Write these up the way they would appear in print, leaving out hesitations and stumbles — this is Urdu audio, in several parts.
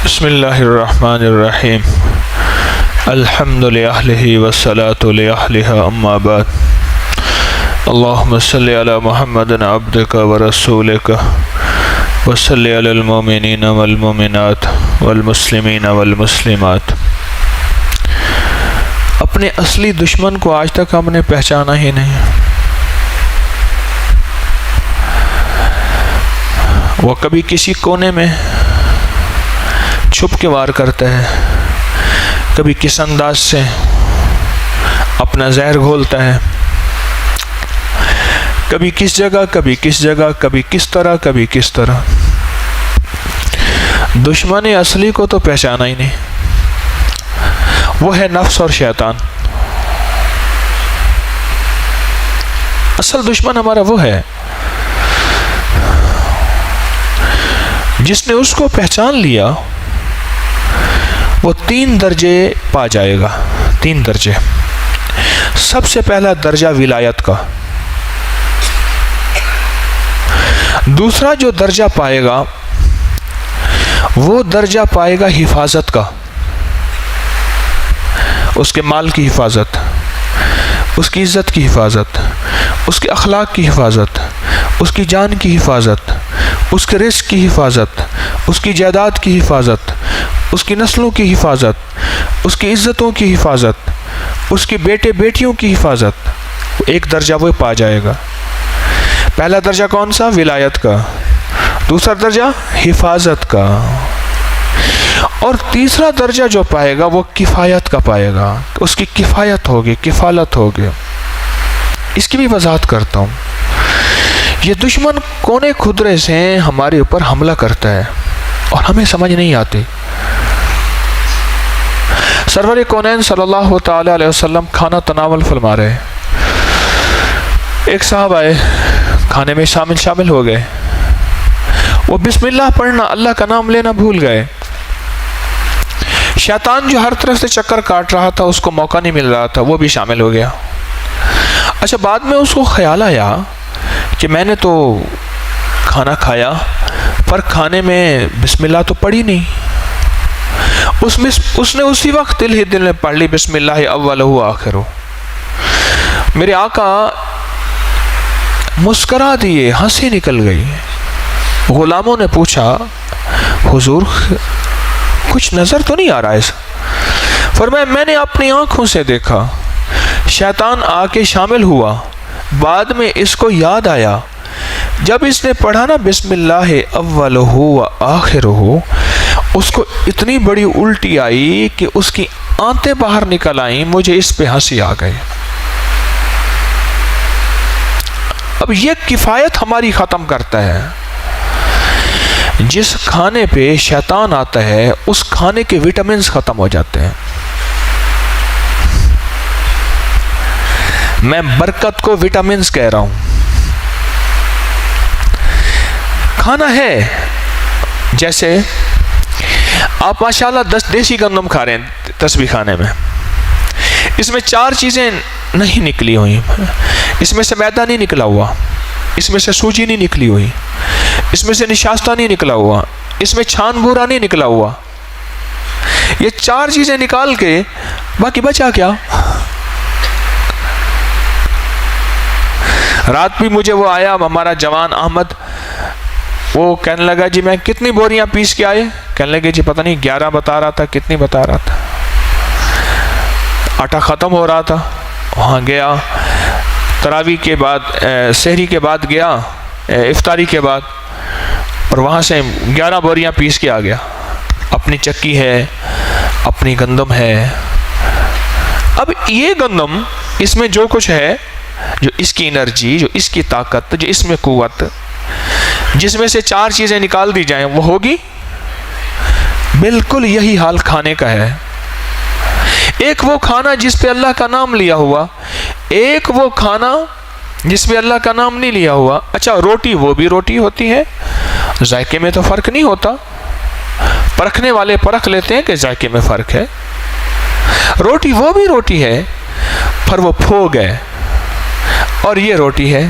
بسم اللہ الرحمن الرحیم الحمد للہ والصلاة لأہلہ اما بعد اللہم صلی علی محمد عبدک ورسولک وصلی علی المؤمنین والمؤمنات والمسلمین والمسلمات۔ اپنے اصلی دشمن کو آج تک ہم نے پہچانا ہی نہیں۔ وہ کبھی کسی کونے میں چھپ کے وار کرتا ہے، کبھی کس انداز سے اپنا زہر گھولتا ہے، کبھی کس جگہ کبھی کس جگہ، کبھی کس طرح کبھی کس طرح۔ دشمن اصلی کو تو پہچانا ہی نہیں، وہ ہے نفس اور شیطان۔ اصل دشمن ہمارا وہ ہے، جس نے اس کو پہچان لیا وہ 3 درجے پا جائے گا۔ 3 درجے۔ سب سے پہلا درجہ ولایت کا، دوسرا جو درجہ پائے گا وہ درجہ پائے گا حفاظت کا، اس کے مال کی حفاظت، اس کی عزت کی حفاظت، اس کے اخلاق کی حفاظت، اس کی جان کی حفاظت، اس کے رزق کی حفاظت، اس کی جائیداد کی حفاظت، اس کی نسلوں کی حفاظت، اس کی عزتوں کی حفاظت، اس کے بیٹے بیٹیوں کی حفاظت۔ ایک درجہ وہ پا جائے گا۔ پہلا درجہ کون سا؟ ولایت کا۔ دوسرا درجہ حفاظت کا، اور تیسرا درجہ جو پائے گا وہ کفایت کا پائے گا، اس کی کفایت ہوگی، کفالت ہوگی۔ اس کی بھی وضاحت کرتا ہوں۔ یہ دشمن کونے خدرے سے ہمارے اوپر حملہ کرتا ہے اور ہمیں سمجھ نہیں آتی۔ سرور کونین صلی اللہ تعالی علیہ وسلم کھانا تناول فرما رہے، ایک صاحب آئے، کھانے میں شامل ہو گئے، وہ بسم اللہ پڑھنا، اللہ کا نام لینا بھول گئے۔ شیطان جو ہر طرف سے چکر کاٹ رہا تھا، اس کو موقع نہیں مل رہا تھا، وہ بھی شامل ہو گیا۔ اچھا، بعد میں اس کو خیال آیا کہ میں نے تو کھانا کھایا پر کھانے میں بسم اللہ تو پڑھی نہیں۔ اس نے اسی وقت دل میں پڑھ لی، بسم اللہ اولہ آخرہ۔ میرے آقا مسکرا دیے، ہنسی نکل گئی۔ غلاموں نے پوچھا، حضور کچھ نظر تو نہیں آ رہا ہے؟ فرمایا میں نے اپنی آنکھوں سے دیکھا، شیطان آ کے شامل ہوا، بعد میں اس کو یاد آیا، جب اس نے پڑھا نا بسم اللہ اولہ و آخرہ، اس کو اتنی بڑی الٹی آئی کہ اس کی آنتیں باہر نکل آئیں، مجھے اس پہ ہنسی آ گئی۔ اب یہ کفایت ہماری ختم کرتا ہے۔ جس کھانے پہ شیطان آتا ہے اس کھانے کے وٹامنز ختم ہو جاتے ہیں۔ میں برکت کو وٹامنز کہہ رہا ہوں۔ کھانا ہے، جیسے آپ ماشاءاللہ 10 دیسی گندم کھا رہے ہیں تسبیح کھانے میں، اس میں 4 چیزیں نہیں نکلی ہوئی، اس میں سے میدا نہیں نکلا ہوا، اس میں سے سوجی نہیں نکلی ہوئی، اس میں سے نشاستہ نہیں نکلا ہوا، اس میں چھان بورا نہیں نکلا ہوا۔ یہ 4 چیزیں نکال کے باقی بچا کیا؟ رات بھی مجھے وہ آیا، ہمارا جوان احمد، وہ کہنے لگا جی میں کتنی بوریاں پیس کے آئے؟ کہنے لگے جی پتہ نہیں 11 بتا رہا تھا، کتنی بتا رہا تھا۔ آٹا ختم ہو رہا تھا، وہاں گیا، تراویح کے بعد، سحری کے بعد گیا، افطاری کے بعد، اور وہاں سے 11 بوریاں پیس کے آ گیا۔ اپنی چکی ہے، اپنی گندم ہے۔ اب یہ گندم، اس میں جو کچھ ہے، جو اس کی انرجی، جو اس کی طاقت، جو اس میں قوت، جس میں سے 4 چیزیں نکال دی جائیں وہ ہوگی؟ بالکل یہی حال کھانے کا ہے۔ ایک وہ کھانا جس پہ اللہ کا نام لیا ہوا، ایک وہ کھانا جس پہ اللہ کا نام نہیں لیا ہوا۔ اچھا، روٹی وہ بھی روٹی ہوتی ہے، ذائقے میں تو فرق نہیں ہوتا، پرکھنے والے پرکھ لیتے ہیں کہ ذائقے میں فرق ہے۔ روٹی وہ بھی روٹی ہے، پر وہ پھوگ ہے، اور یہ روٹی ہے۔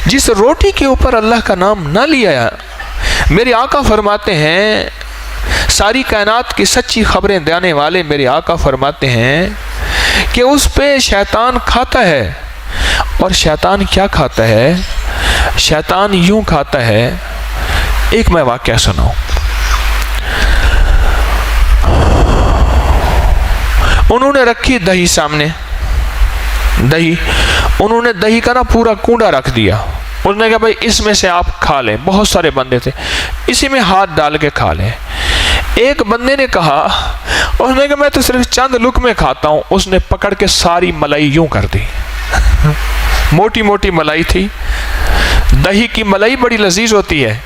جس روٹی کے اوپر اللہ کا نام نہ لیا، میرے آقا فرماتے ہیں ساری کائنات کی سچی خبریں دینے والے میرے آقا فرماتے ہیں کہ اس پہ شیطان کھاتا ہے. اور شیطان کیا کھاتا ہے؟ شیطان یوں کھاتا ہے. ایک میں واقعہ سناؤں. انہوں نے رکھی دہی سامنے، دہی، انہوں نے دہی کا نا پورا کنڈا رکھ دیا. اس نے کہا بھائی اس میں سے آپ کھا لیں. بہت سارے بندے تھے، اسی میں ہاتھ ڈال کے کھا لیں. ایک بندے نے کہا، اس نے کہا میں تو صرف چند لقمے کھاتا ہوں. اس نے پکڑ کے ساری ملائی یوں کر دی. موٹی موٹی ملائی تھی. دہی کی ملائی بڑی لذیذ ہوتی ہے.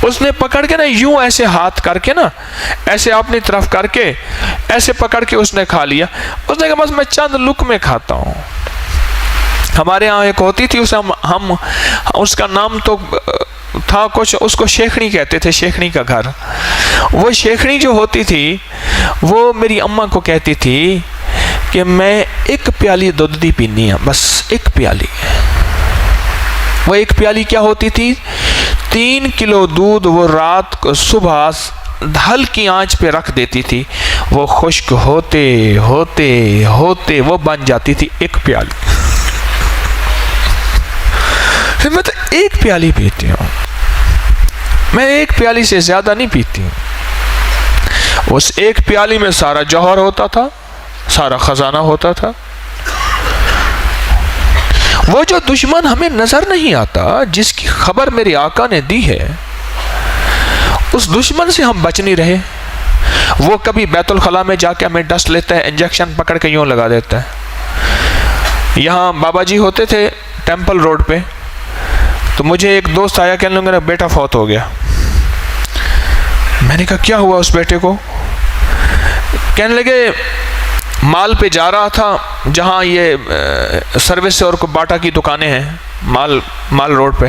اس نے پکڑ کے نا یوں ایسے ہاتھ کر کے نا ایسے اپنی طرف کر کے ایسے پکڑ کے اس نے کھا لیا. اس نے کہا بس میں چند لقمے کھاتا ہوں. ہمارے ہاں ایک ہوتی تھی، اسے ہم اس کا نام تو تھا کچھ، اس کو شیخنی کہتے تھے، شیخنی کا گھر. وہ شیخنی جو ہوتی تھی وہ میری اماں کو کہتی تھی کہ میں ایک پیالی دودھ دی پینی ہے، بس ایک پیالی. وہ ایک پیالی کیا ہوتی تھی؟ 3 کلو دودھ وہ رات کو صبح ہلکی آنچ پہ رکھ دیتی تھی. وہ خشک ہوتے ہوتے ہوتے وہ بن جاتی تھی ایک پیالی. میں تو ایک پیالی پیتی ہوں، میں ایک پیالی سے زیادہ نہیں پیتی ہوں. اس ایک پیالی میں سارا جوہر ہوتا تھا، سارا خزانہ ہوتا تھا. وہ جو دشمن ہمیں نظر نہیں آتا، جس کی خبر میرے آقا نے دی ہے، اس دشمن سے ہم بچ نہیں رہے. وہ کبھی بیت الخلاء میں جا کے ہمیں ڈس لیتا ہے، انجیکشن پکڑ کے یوں لگا دیتا ہے. یہاں بابا جی ہوتے تھے ٹیمپل روڈ پہ، تو مجھے ایک دوست آیا، کہنے لگا میرا بیٹا فوت ہو گیا. میں نے کہا کیا ہوا اس بیٹے کو؟ کہنے لگے مال پہ جا رہا تھا، جہاں یہ سروس اور باٹا کی دکانیں ہیں، مال روڈ پہ.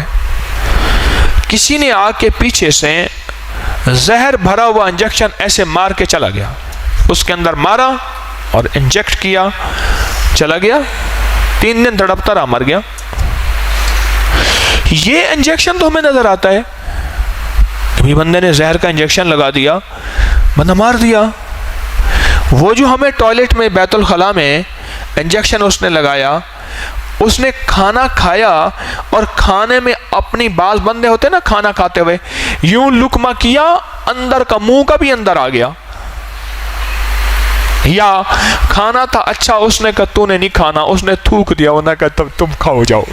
کسی نے آ کے پیچھے سے زہر بھرا ہوا انجیکشن ایسے مار کے چلا گیا. اس کے اندر مارا اور انجیکٹ کیا، چلا گیا. 3 دن تڑپتا رہا، مر گیا. یہ انجیکشن تو ہمیں نظر آتا ہے، کبھی بندے نے زہر کا انجیکشن لگا دیا، بندہ مار دیا. وہ جو ہمیں ٹوائلٹ میں بیت الخلاء میں انجیکشن اس نے لگایا، اس نے کھانا کھایا اور کھانے میں اپنی بعض بندے ہوتے ہیں نا کھانا کھاتے ہوئے یوں لقمہ کیا، اندر کا منہ کا بھی اندر آ گیا. یا کھانا تھا اچھا، اس نے کہا تو نے نہیں کھانا، اس نے تھوک دیا، انہوں نے کہا تم کھاؤ جاؤ.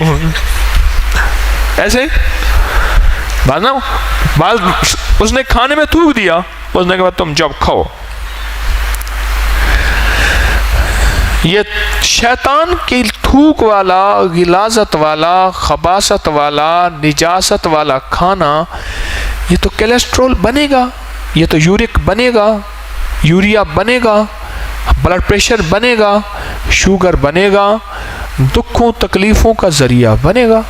ایسے بعض اس نے کھانے میں تھوک دیا، اس نے کہا تم جب کھاؤ. یہ شیطان کی تھوک والا، غلاظت والا، خباثت والا، نجاست والا کھانا، یہ تو کولیسٹرول بنے گا، یہ تو یورک بنے گا، یوریا بنے گا، بلڈ پریشر بنے گا، شوگر بنے گا، دکھوں تکلیفوں کا ذریعہ بنے گا.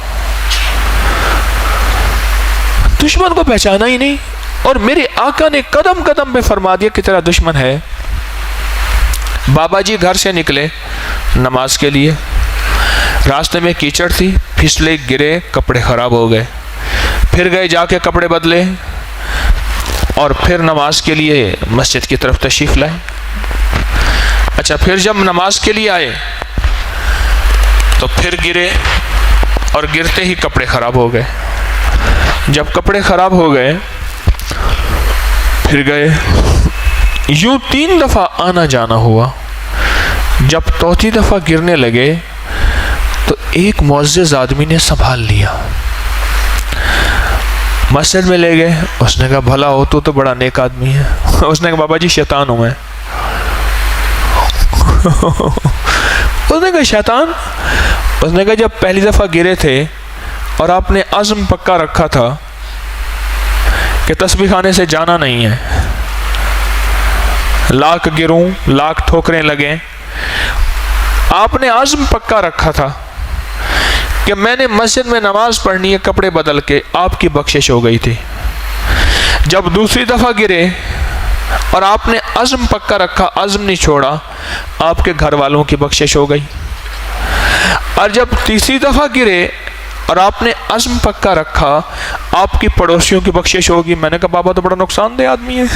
دشمن کو پہچانا ہی نہیں. اور میرے آقا نے قدم قدم پہ فرما دیا کہ تیرا دشمن ہے. بابا جی گھر سے نکلے نماز کے لیے، راستے میں کیچڑ تھی، پھسلے، گرے، کپڑے خراب ہو گئے. پھر گئے جا کے کپڑے بدلے اور پھر نماز کے لیے مسجد کی طرف تشریف لائے. اچھا، پھر جب نماز کے لیے آئے تو پھر گرے اور گرتے ہی کپڑے خراب ہو گئے. جب کپڑے خراب ہو گئے پھر گئے. یوں 3 دفعہ آنا جانا ہوا. جب 4تھی دفعہ گرنے لگے تو ایک معزز آدمی نے سنبھال لیا، مسجد میں لے گئے. اس نے کہا بھلا ہو تو بڑا نیک آدمی ہے. اس نے کہا بابا جی شیطان ہوں میں. اس نے کہا شیطان؟ اس نے کہا جب پہلی دفعہ گرے تھے اور آپ نے عزم پکا رکھا تھا کہ تسبیح خانے سے جانا نہیں ہے، لاکھ گروں، لاکھ ٹھوکریں لگیں، آپ نے عزم پکا رکھا تھا کہ میں نے مسجد میں نماز پڑھنی ہے کپڑے بدل کے، آپ کی بخشش ہو گئی تھی. جب دوسری دفعہ گرے اور آپ نے عزم پکا رکھا، عزم نہیں چھوڑا، آپ کے گھر والوں کی بخشش ہو گئی. اور جب تیسری دفعہ گرے اور آپ نے عزم پکا رکھا آپ کی پڑوسیوں کی بخشش ہوگی. میں نے کہا بابا تو بڑا نقصان دہ آدمی ہے،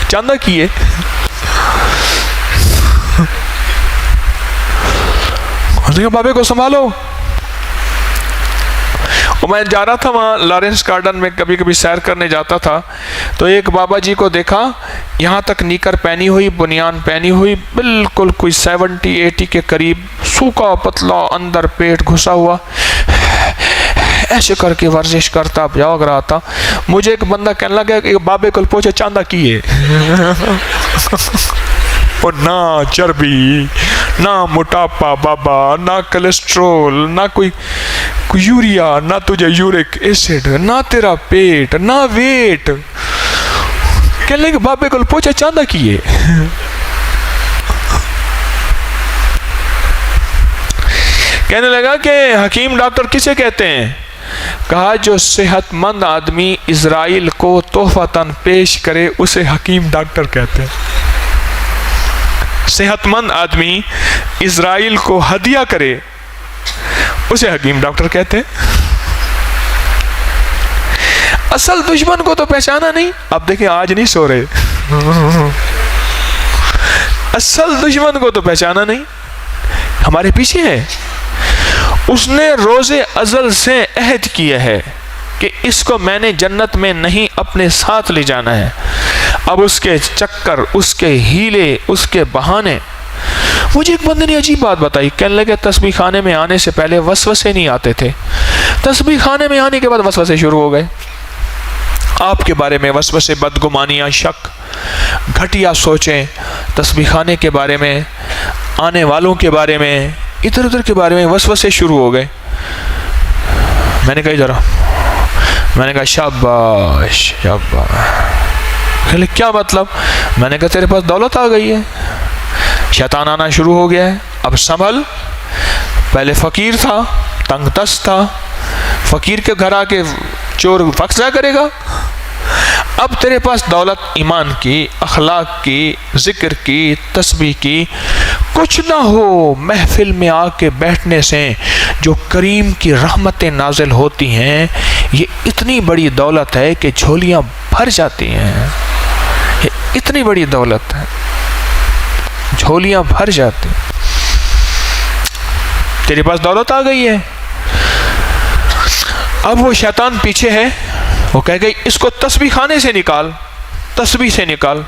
چاندہ کیے. بابے کو سنبھالو. اور میں جا رہا تھا وہاں لارنس گارڈن میں، کبھی کبھی سیر کرنے جاتا تھا، تو ایک بابا جی کو دیکھا یہاں تک نیکر پہنی ہوئی، بنیان پہنی ہوئی، بالکل کوئی 70-80 کے قریب، سوکھا پتلا، اندر پیٹ گھسا ہوا، ایسے کر کے ورزش کرتا جاگ رہا تھا. مجھے ایک بندہ کہنے لگا کہ بابے کو پوچھے چاندہ کیے. اور نہ چربی، نہ موٹاپا بابا، نہ کولیسٹرول، نہ کوئی یوریا، نہ تجھے یورک ایسڈ، نہ تیرا پیٹ، نہ ویٹ. کہنے لگے بابے کو پوچھا چاندہ کیے. کہنے لگا کہ حکیم ڈاکٹر کسے کہتے ہیں؟ کہا جو صحت مند آدمی اسرائیل کو تحفتاً پیش کرے اسے حکیم ڈاکٹر کہتے ہیں. صحت مند آدمی اسرائیل کو ہدیہ کرے اسے حکیم ڈاکٹر کہتے ہیں. اصل دشمن کو تو پہچانا نہیں. اب دیکھیں آج نہیں سو رہے. اصل دشمن کو تو پہچانا نہیں، ہمارے پیچھے ہے. اس نے روز ازل سے عہد کیا ہے کہ اس کو میں نے جنت میں نہیں اپنے ساتھ لے جانا ہے. اب اس کے چکر، اس کے ہیلے، اس کے بہانے. مجھے ایک بندے نے عجیب بات بتائی. کہنے لگے تسبیح خانے میں آنے سے پہلے وسوسے نہیں آتے تھے، تسبیح خانے میں آنے کے بعد وسوسے شروع ہو گئے. آپ کے بارے میں وسوسے، بدگمانیاں، شک، گھٹیا سوچیں تسبیح خانے کے بارے میں، آنے والوں کے بارے میں، ادھر ادھر کے بارے میں وسوسے شروع ہو گئے. میں نے کہا شاباش شاباش. کیا مطلب؟ میں نے کہا تیرے پاس دولت آ گئی ہے، شیطان آنا شروع ہو گیا ہے، اب سنبھل. پہلے فقیر تھا، تنگ دست تھا، فقیر کے گھر آ کے چور فقضہ کرے گا. اب تیرے پاس دولت ایمان کی، اخلاق کی، ذکر کی، تسبیح کی، کچھ نہ ہو محفل میں آ کے بیٹھنے سے جو کریم کی رحمتیں نازل ہوتی ہیں، یہ اتنی بڑی دولت ہے کہ جھولیاں بھر جاتی ہیں. یہ اتنی بڑی دولت ہے، جھولیاں بھر جاتی. تیرے پاس دولت آ گئی ہے. اب وہ شیطان پیچھے ہے، وہ کہے گا اس کو تسبیح خانے سے نکال، تسبیح سے نکال،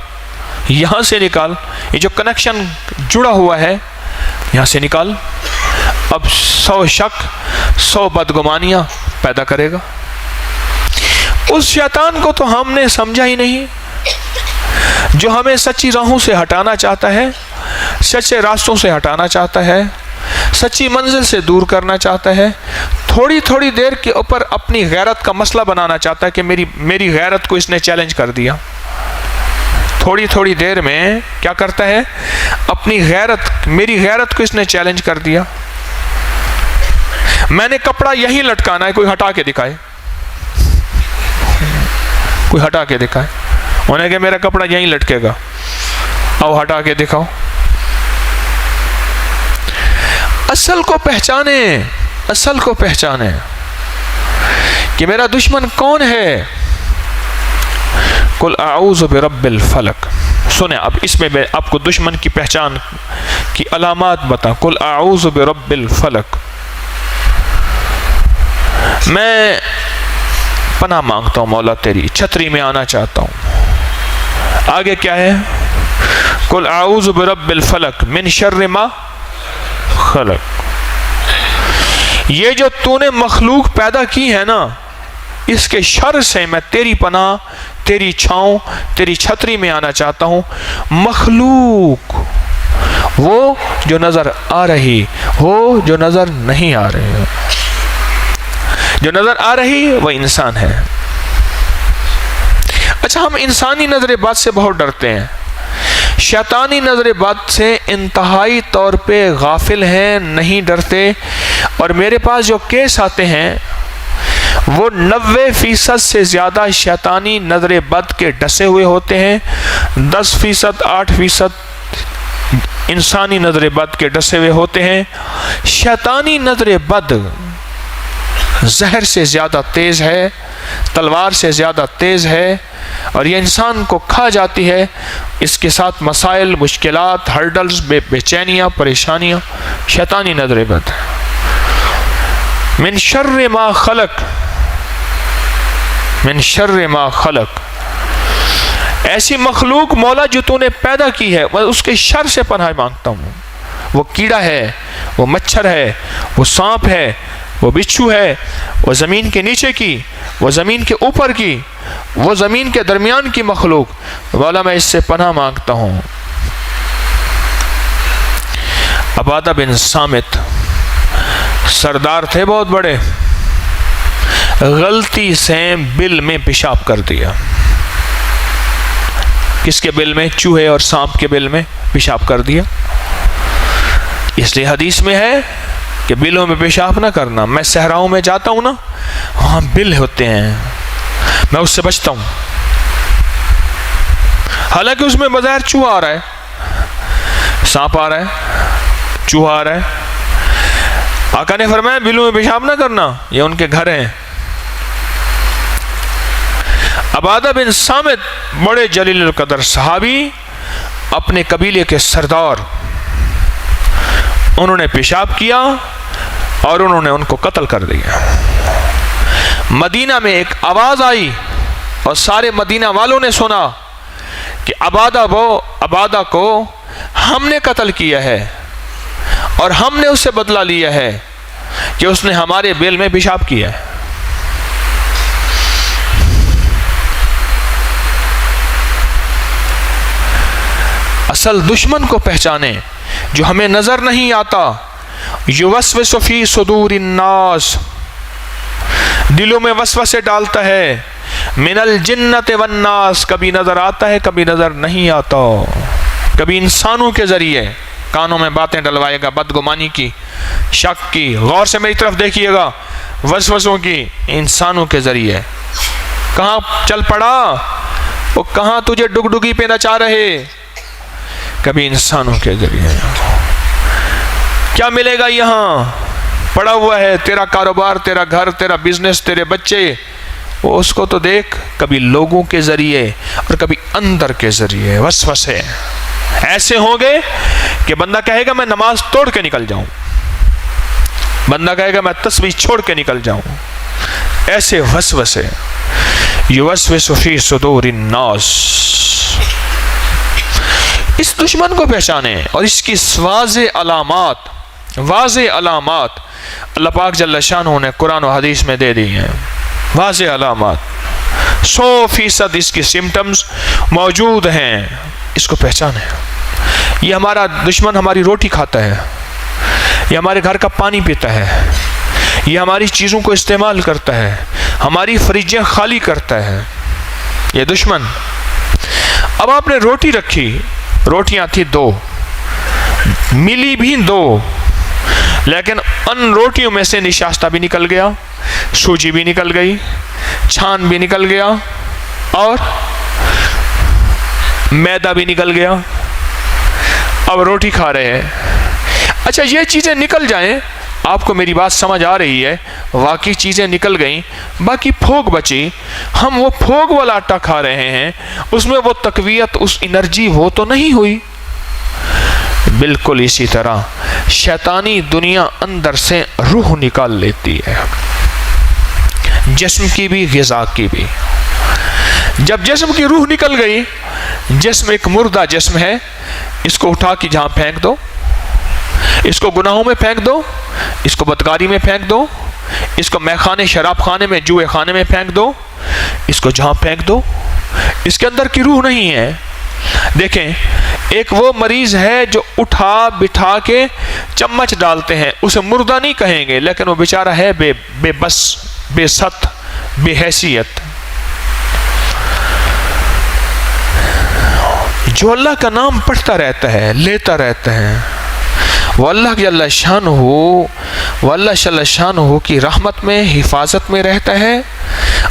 یہاں سے نکال، یہ جو کنیکشن جڑا ہوا ہے یہاں سے نکال. اب 100 شک، 100 بدگمانیاں پیدا کرے گا. اس شیطان کو تو ہم نے سمجھا ہی نہیں، جو ہمیں سچی راہوں سے ہٹانا چاہتا ہے، سچے راستوں سے ہٹانا چاہتا ہے، سچی منزل سے دور کرنا چاہتا ہے. تھوڑی تھوڑی دیر کے اوپر اپنی غیرت کا مسئلہ بنانا چاہتا ہے کہ میری غیرت کو اس نے چیلنج کر دیا. تھوڑی تھوڑی دیر میں کیا کرتا ہے؟ اپنی غیرت، میری غیرت کو اس نے چیلنج کر دیا. میں نے کپڑا یہیں لٹکانا ہے، کوئی ہٹا کے دکھائے، کوئی ہٹا کے دکھائے. انہیں کہ میرا کپڑا یہیں لٹکے گا، آؤ ہٹا کے دکھاؤ. اصل کو پہچانے، اصل کو پہچانے کہ میرا دشمن کون ہے. قل اعوذ برب الفلق. سنیں اب اس میں میں آپ کو دشمن کی پہچان کی علامات بتاؤں. قل اعوذ برب الفلق، میں پناہ مانگتا ہوں مولا تیری، چھتری میں آنا چاہتا ہوں. آگے کیا ہے؟ قل اعوذ برب الفلق من شر ما خلق. یہ جو تو نے مخلوق پیدا کی ہے نا، اس کے شر سے میں تیری پناہ، تیری چھاؤں، تیری چھتری میں آنا چاہتا ہوں. مخلوق وہ جو نظر آ رہی، وہ جو نظر نہیں آ رہی. جو نظر آ رہی وہ انسان ہے. اچھا، ہم انسانی نظر بات سے بہت ڈرتے ہیں، شیطانی نظر بات سے انتہائی طور پہ غافل ہیں، نہیں ڈرتے. اور میرے پاس جو کیس آتے ہیں وہ 90% سے زیادہ شیطانی نظر بد کے ڈسے ہوئے ہوتے ہیں، 10%، 8% انسانی نظر بد کے ڈسے ہوئے ہوتے ہیں. شیطانی نظر بد زہر سے زیادہ تیز ہے، تلوار سے زیادہ تیز ہے، اور یہ انسان کو کھا جاتی ہے۔ اس کے ساتھ مسائل، مشکلات، ہرڈلز، بے چینیاں، پریشانیاں، شیطانی نظر بد۔ من شر ما خلق، من شر ما خلق، ایسی مخلوق مولا جو تو نے پیدا کی ہے، میں اس کے شر سے پناہ مانگتا ہوں۔ وہ کیڑا ہے، وہ مچھر ہے، وہ سانپ ہے، وہ بچھو ہے، وہ زمین کے نیچے کی، وہ زمین کے اوپر کی، وہ زمین کے درمیان کی مخلوق، مولا میں اس سے پناہ مانگتا ہوں۔ عبادہ بن صامت سردار تھے بہت بڑے، غلطی سے بل میں پیشاب کر دیا۔ کس کے بل میں؟ چوہے اور سانپ کے بل میں پیشاب کر دیا۔ اس لیے حدیث میں ہے کہ بلوں میں پیشاب نہ کرنا۔ میں صحراؤں میں جاتا ہوں نا، وہاں بل ہوتے ہیں، میں اس سے بچتا ہوں، حالانکہ اس میں بظاہر چوہا آ رہا ہے، سانپ آ رہا ہے، چوہا آ رہا ہے۔ آقا نے فرمایا بلوں میں پیشاب نہ کرنا، یہ ان کے گھر ہیں۔ عبادہ بن صامت بڑے جلیل القدر صحابی، اپنے قبیلے کے سردار، انہوں نے پیشاب کیا اور انہوں نے ان کو قتل کر دیا۔ مدینہ میں ایک آواز آئی اور سارے مدینہ والوں نے سنا کہ عبادہ کو ہم نے قتل کیا ہے اور ہم نے اس سے بدلہ لیا ہے کہ اس نے ہمارے بل میں پیشاب کیا ہے۔ اصل دشمن کو پہچانے جو ہمیں نظر نہیں آتا۔ یوسوس فی صدور الناس، دلوں میں وسوسے ڈالتا ہے۔ من الجنت والناس، کبھی نظر آتا ہے کبھی نظر نہیں آتا۔ کبھی انسانوں کے ذریعے کانوں میں باتیں ڈلوائے گا، بدگمانی کی، شک کی۔ غور سے میری طرف دیکھیے گا، وسوسوں کی انسانوں کے ذریعے۔ کہاں چل پڑا، وہ کہاں تجھے ڈگڈگی پہ نچا رہے، کبھی انسانوں کے ذریعے۔ کیا ملے گا یہاں، پڑا ہوا ہے تیرا کاروبار، تیرا گھر، تیرا بزنس، تیرے بچے، وہ اس کو تو دیکھ۔ کبھی لوگوں کے ذریعے اور کبھی اندر کے ذریعے وسوسے ایسے ہوں گے کہ بندہ کہے گا میں نماز توڑ کے نکل جاؤں، بندہ کہے گا میں تسبیح چھوڑ کے نکل جاؤں۔ ایسے وسوسے، یوسوس فی صدور الناس۔ اس دشمن کو پہچانے اور اس کی واضح علامات اللہ پاک جل شانہ نے قرآن و حدیث میں دے دی ہیں۔ واضح علامات 100% اس کی سمٹمز موجود ہیں، اس کو پہچانے۔ یہ ہمارا دشمن ہماری روٹی کھاتا ہے، یہ ہمارے گھر کا پانی پیتا ہے، یہ ہماری چیزوں کو استعمال کرتا ہے، ہماری فریجیں خالی کرتا ہے، یہ دشمن۔ اب آپ نے روٹی رکھی، روٹیاں تھی 2، ملی بھی 2، لیکن ان روٹیوں میں سے نشاستہ بھی نکل گیا، سوجی بھی نکل گئی، چھان بھی نکل گیا، اور میدا بھی نکل گیا۔ اب روٹی کھا رہے ہیں۔ اچھا یہ چیزیں نکل جائیں، آپ کو میری بات سمجھ آ رہی ہے؟ واقعی چیزیں نکل گئیں، باقی پھوک بچی، ہم وہ پھوک والا آٹا کھا رہے ہیں، اس میں وہ تقویت، اس انرجی وہ تو نہیں ہوئی۔ بالکل اسی طرح شیطانی دنیا اندر سے روح نکال لیتی ہے، جسم کی بھی غذا کی بھی۔ جب جسم کی روح نکل گئی، جسم ایک مردہ جسم ہے، اس کو اٹھا کے جہاں پھینک دو، اس کو گناہوں میں پھینک دو، اس کو بدکاری میں پھینک دو، اس کو میخانے، شراب خانے میں، جوئے خانے میں پھینک دو، اس کو جہاں پھینک دو، اس کے اندر کی روح نہیں ہے۔ دیکھیں، ایک وہ مریض ہے جو اٹھا بٹھا کے چمچ ڈالتے ہیں، اسے مردہ نہیں کہیں گے، لیکن وہ بیچارہ ہے بے بس، بے ست، بے حیثیت۔ جو اللہ کا نام پڑھتا رہتا ہے، لیتا رہتا ہے، وہ اللہ جل شانہ، وہ اللہ جل شانہ کی رحمت میں، حفاظت میں رہتا ہے،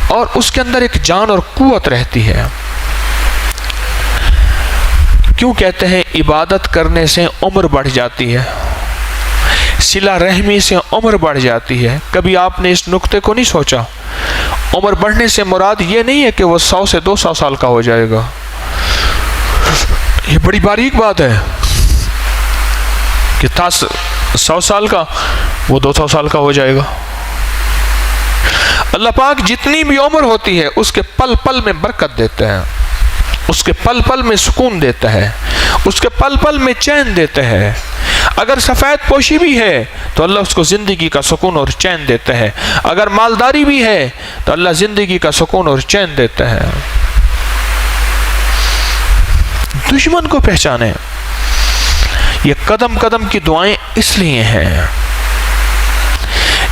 اور اس کے اندر ایک جان اور قوت رہتی ہے۔ کیوں کہتے ہیں عبادت کرنے سے عمر بڑھ جاتی ہے؟ صلہ رحمی سے عمر بڑھ جاتی ہے۔ کبھی آپ نے اس نقطے کو نہیں سوچا؟ عمر بڑھنے سے مراد یہ نہیں ہے کہ وہ 100 سے 200 سال کا ہو جائے گا، یہ بڑی باریک بات ہے کہ تھا 100 سال کا وہ 200 سال کا ہو جائے گا۔ اللہ پاک جتنی بھی عمر ہوتی ہے اس کے پل پل میں برکت دیتا ہے، اس کے پل پل میں سکون دیتا ہے، اس کے پل پل میں چین دیتا ہے۔ اگر سفید پوشی بھی ہے تو اللہ اس کو زندگی کا سکون اور چین دیتا ہے، اگر مالداری بھی ہے تو اللہ زندگی کا سکون اور چین دیتا ہے۔ دشمن کو پہچانے، یہ قدم قدم کی دعائیں اس لیے ہیں،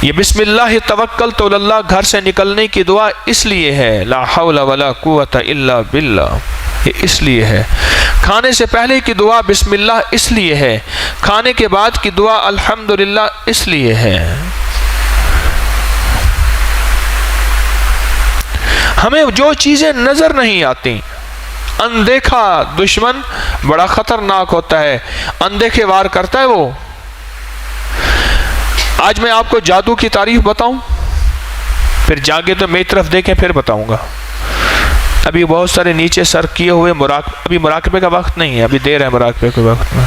یہ بسم اللہ توکلت علی اللہ گھر سے نکلنے کی دعا اس لیے ہے، لا حول ولا قوت الا باللہ، یہ اس لیے ہے۔ کھانے سے پہلے کی دعا بسم اللہ اس لیے ہے، کھانے کے بعد کی دعا الحمدللہ اس لیے ہے۔ ہمیں جو چیزیں نظر نہیں آتی، اندیکھا دشمن بڑا خطرناک ہوتا ہے، اندیکھے وار کرتا ہے وہ۔ آج میں آپ کو جادو کی تعریف بتاؤں، پھر جاگے تو میری طرف دیکھیں پھر بتاؤں گا۔ ابھی بہت سارے نیچے سر کیے ہوئے ابھی مراقبے کا وقت نہیں ہے، ابھی دیر ہے مراقبے کے وقت میں،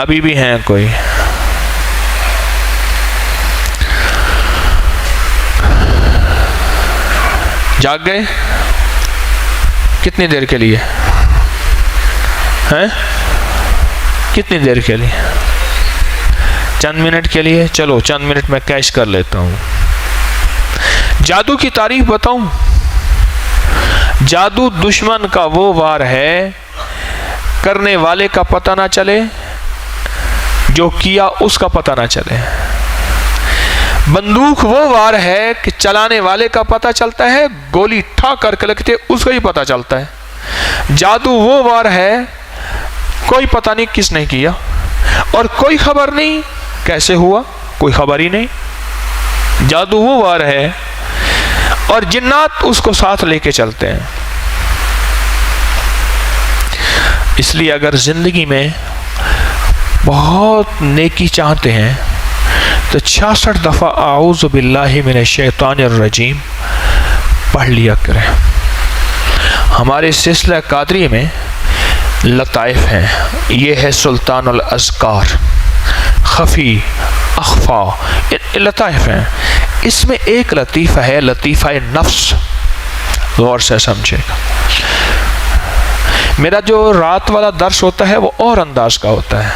ابھی بھی ہیں کوئی۔ جاگ گئے؟ کتنی دیر کے لیے ہیں؟ کتنی دیر کے لیے؟ چند منٹ کے لیے؟ چلو چند منٹ میں کیش کر لیتا ہوں۔ جادو کی تعریف بتاؤں؟ جادو دشمن کا وہ وار ہے کرنے والے کا پتہ نہ چلے، جو کیا اس کا پتہ نہ چلے۔ بندوق وہ وار ہے کہ چلانے والے کا پتہ چلتا ہے، گولی ٹھا کر کے لگتے اس کا ہی پتہ چلتا ہے۔ جادو وہ وار ہے کوئی پتہ نہیں کس نے کیا، اور کوئی خبر نہیں کیسے ہوا، کوئی خبر ہی نہیں۔ جادو وہ وار ہے اور جنات اس کو ساتھ لے کے چلتے ہیں۔ اس لیے اگر زندگی میں بہت نیکی چاہتے ہیں تو 66 دفعہ اعوذ باللہ من الشیطان الرجیم پڑھ لیا کریں۔ ہمارے سلسلہ قادری میں لطائف ہیں، یہ ہے سلطان الاذکار، خفی، اخفا، لطائف ہیں۔ اس میں ایک لطیفہ ہے، لطیفہ نفس، غور سے سمجھے گا۔ میرا جو رات والا درس ہوتا ہے وہ اور انداز کا ہوتا ہے،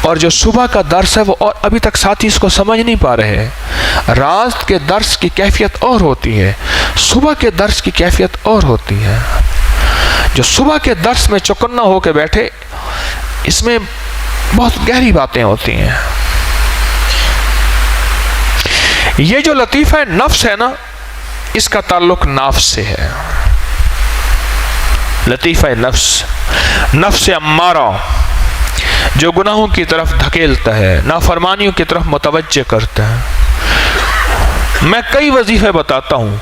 اور جو صبح کا درس ہے وہ اور ابھی تک ساتھی اس کو سمجھ نہیں پا رہے۔ رات کے درس کی کیفیت اور ہوتی ہے، صبح کے درس کی کیفیت اور ہوتی ہے۔ جو صبح کے درس میں چوکنا ہو کے بیٹھے، اس میں بہت گہری باتیں ہوتی ہیں۔ یہ جو لطیفہ نفس ہے نا، اس کا تعلق نفس سے ہے۔ لطیفہ نفس، نفس امارہ جو گناہوں کی طرف دھکیلتا ہے، نافرمانیوں کی طرف متوجہ کرتا ہے۔ میں کئی وظیفے بتاتا ہوں،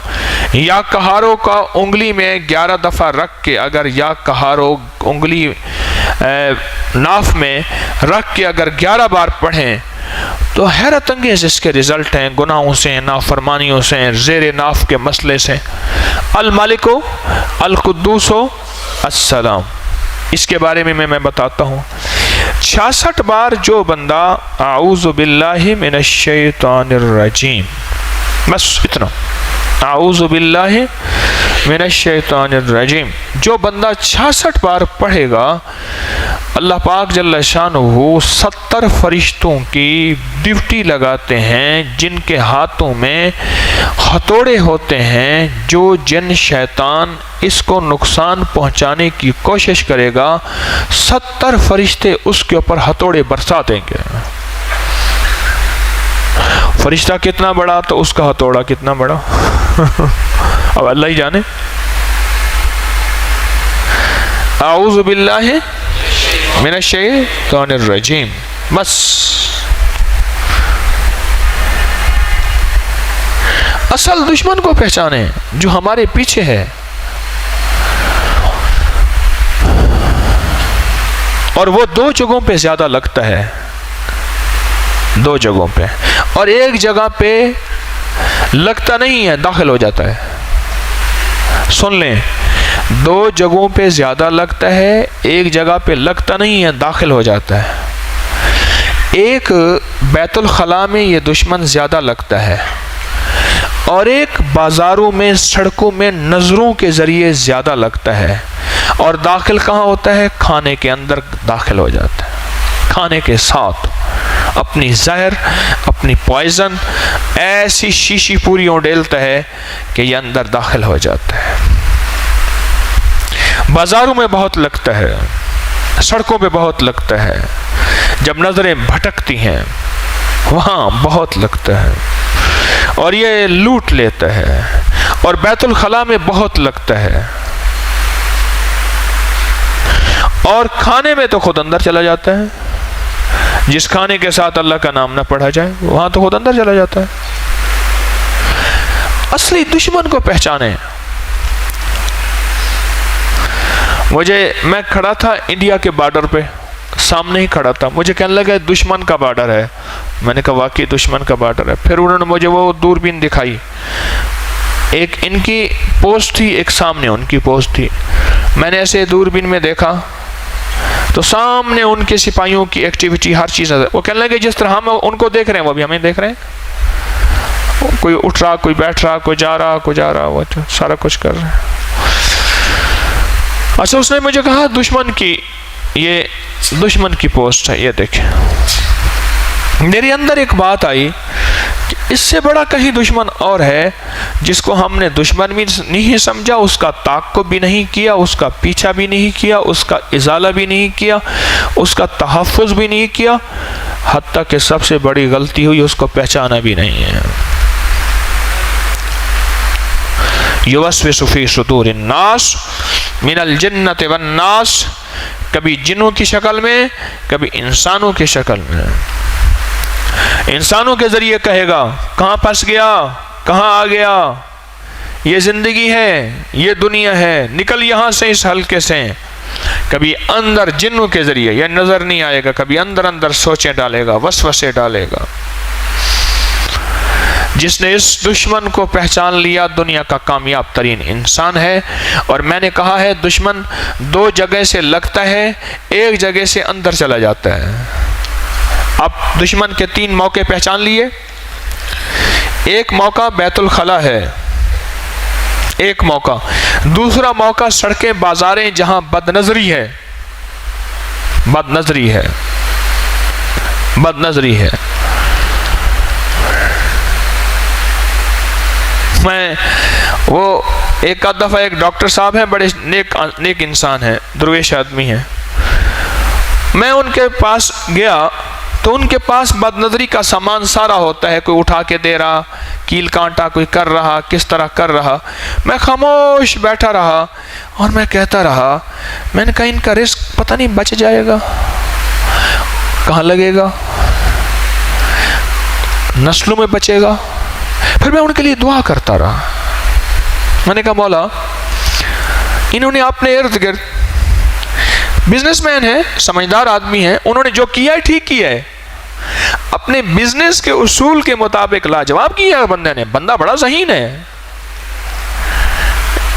یا کہاروں کا انگلی میں 11 دفعہ رکھ کے، اگر یا کہاروں انگلی ناف میں رکھ کے اگر 11 بار پڑھیں تو حیرت انگیز اس کے رزلٹ ہیں، گناہوں سے، نافرمانیوں سے، زیر ناف کے مسئلے سے۔ المالک القدوس السلام، اس کے بارے میں میں بتاتا ہوں۔ 66 بار جو بندہ اعوذ باللہ من الشیطان الرجیم، بس اتنا، اعوذ باللہ من الشیطان الرجیم جو بندہ 66 بار پڑھے گا، اللہ پاک جل شانہ 70 فرشتوں کی ڈیوٹی لگاتے ہیں، جن کے ہاتھوں میں ہتھوڑے ہوتے ہیں۔ جو جن شیطان اس کو نقصان پہنچانے کی کوشش کرے گا، 70 فرشتے اس کے اوپر ہتھوڑے برسا دیں گے۔ فرشتہ کتنا بڑا تو اس کا ہتھوڑا کتنا بڑا، اب اللہ ہی جانے۔ اعوذ باللہ من الشیطان الرجیم، بس۔ اصل دشمن کو پہچانے جو ہمارے پیچھے ہے، اور وہ 2 جگہوں پہ زیادہ لگتا ہے۔ دو جگہوں پہ، اور ایک جگہ پہ لگتا نہیں ہے، داخل ہو جاتا ہے۔ سن لیں، دو جگہوں پہ زیادہ لگتا ہے، ایک جگہ پہ لگتا نہیں ہے، داخل ہو جاتا ہے۔ ایک بیت الخلاء میں یہ دشمن زیادہ لگتا ہے، اور ایک بازاروں میں، سڑکوں میں نظروں کے ذریعے زیادہ لگتا ہے، اور داخل کہاں ہوتا ہے؟ کھانے کے اندر داخل ہو جاتا ہے، کھانے کے ساتھ اپنی زہر، اپنی پوائزن ایسی شیشی پوری اونڈیلتا ہے کہ یہ اندر داخل ہو جاتا ہے۔ بازاروں میں بہت لگتا ہے، سڑکوں پہ بہت لگتا ہے، جب نظریں بھٹکتی ہیں وہاں بہت لگتا ہے، اور یہ لوٹ لیتا ہے، اور بیت الخلاء میں بہت لگتا ہے، اور کھانے میں تو خود اندر چلا جاتا ہے۔ جس کھانے کے ساتھ اللہ کا نام نہ پڑھا جائے وہاں تو خود اندر چلا جاتا ہے۔ اصلی دشمن کو پہچانے۔ میں کھڑا تھا انڈیا کے بارڈر پہ، سامنے ہی کھڑا تھا، مجھے کہنے لگا دشمن کا بارڈر ہے۔ میں نے کہا واقعی دشمن کا بارڈر ہے۔ پھر انہوں نے مجھے وہ دوربین دکھائی، ایک ان کی پوسٹ تھی، ایک سامنے ان کی پوسٹ تھی۔ میں نے ایسے دوربین میں دیکھا تو سامنے ان کے سپاہیوں کی ایکٹیویٹی، ہر چیز نظر۔ وہ کہنے لگے جس طرح ہم ان کو دیکھ رہے ہیں وہ بھی ہمیں دیکھ رہے ہیں، کوئی اٹھ رہا، کوئی بیٹھ رہا، کوئی جا رہا، کوئی جا رہا، وہ سارا کچھ کر رہے ہیں۔ اچھا، اس نے مجھے کہا یہ دشمن کی پوسٹ ہے، یہ دیکھیں۔ میرے اندر ایک بات آئی کہ اس سے بڑا کہیں دشمن اور ہے جس کو ہم نے دشمن بھی نہیں سمجھا، اس کا تعاقب بھی نہیں کیا، اس کا پیچھا بھی نہیں کیا، اس کا ازالہ بھی نہیں کیا، اس کا تحفظ بھی نہیں کیا، حتیٰ کہ سب سے بڑی غلطی ہوئی اس کو پہچانا بھی نہیں ہے۔ یوسوس فی صدور الناس من الجنۃ والناس، کبھی جنوں کی شکل میں، کبھی انسانوں کی شکل میں۔ انسانوں کے ذریعے کہے گا کہاں پھنس گیا، کہاں آ گیا، یہ زندگی ہے، یہ دنیا ہے، نکل یہاں سے اس حلقے سے۔ کبھی اندر جنوں کے ذریعے، یہ نظر نہیں آئے گا، کبھی اندر سوچیں ڈالے گا، وسوسے ڈالے گا۔ جس نے اس دشمن کو پہچان لیا دنیا کا کامیاب ترین انسان ہے۔ اور میں نے کہا ہے دشمن دو جگہ سے لگتا ہے، ایک جگہ سے اندر چلا جاتا ہے۔ اب دشمن کے تین موقع پہچان لیے۔ ایک موقع بیت الخلاء ہے، ایک موقع۔ دوسرا موقع سڑکیں، بازاریں جہاں بد نظری ہے، بد نظری ہے، بد نظری ہے۔ میں وہ ایک آدھ دفعہ ایک ڈاکٹر صاحب ہیں، بڑے نیک انسان ہیں، درویش آدمی ہیں، میں ان کے پاس گیا تو ان کے پاس بد نظری کا سامان سارا ہوتا ہے، کوئی اٹھا کے دے رہا، کیل کانٹا کوئی کر رہا، کس طرح کر رہا۔ میں خاموش بیٹھا رہا اور میں کہتا رہا، میں نے کہا ان کا رزق پتہ نہیں بچ جائے گا، کہاں لگے گا، نسلوں میں بچے گا۔ پھر میں ان کے لیے دعا کرتا رہا۔ میں نے کہا مولا، انہوں نے اپنے ارد گرد، بزنس مین ہیں، سمجھدار آدمی ہیں، انہوں نے جو کیا ہے ٹھیک کیا ہے، اپنے بزنس کے اصول کے مطابق لاجواب کیا ہے بندے نے، بندہ بڑا ذہین ہے،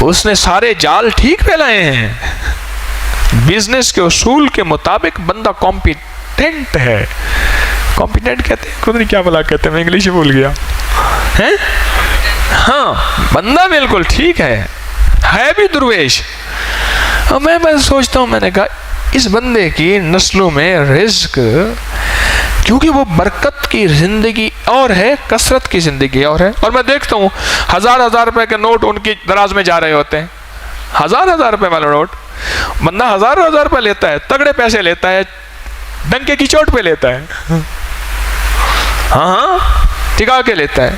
اس نے سارے جال ٹھیک پھیلائے ہیں، بزنس کے اصول کے مطابق بندہ کمپیٹنٹ ہے۔ کمپیٹنٹ کہتے ہیں، خود نہیں کیا بلا کہتے ہیں، میں انگلش بھول گیا ہے۔ ہاں، بندہ بالکل ٹھیک ہے بھی درویش۔ اور میں سوچتا ہوں، میں نے کہا اس بندے کی نسلوں میں رزق، کیونکہ وہ برکت کی زندگی اور ہے، کثرت کی زندگی اور ہے۔ اور میں دیکھتا ہوں ہزار روپے کے نوٹ ان کی دراز میں جا رہے ہوتے ہیں، ہزار روپے والا نوٹ، بندہ ہزار روپے لیتا ہے، تگڑے پیسے لیتا ہے، ڈنکے کی چوٹ پہ لیتا ہے، ہاں ٹکا کے لیتا ہے۔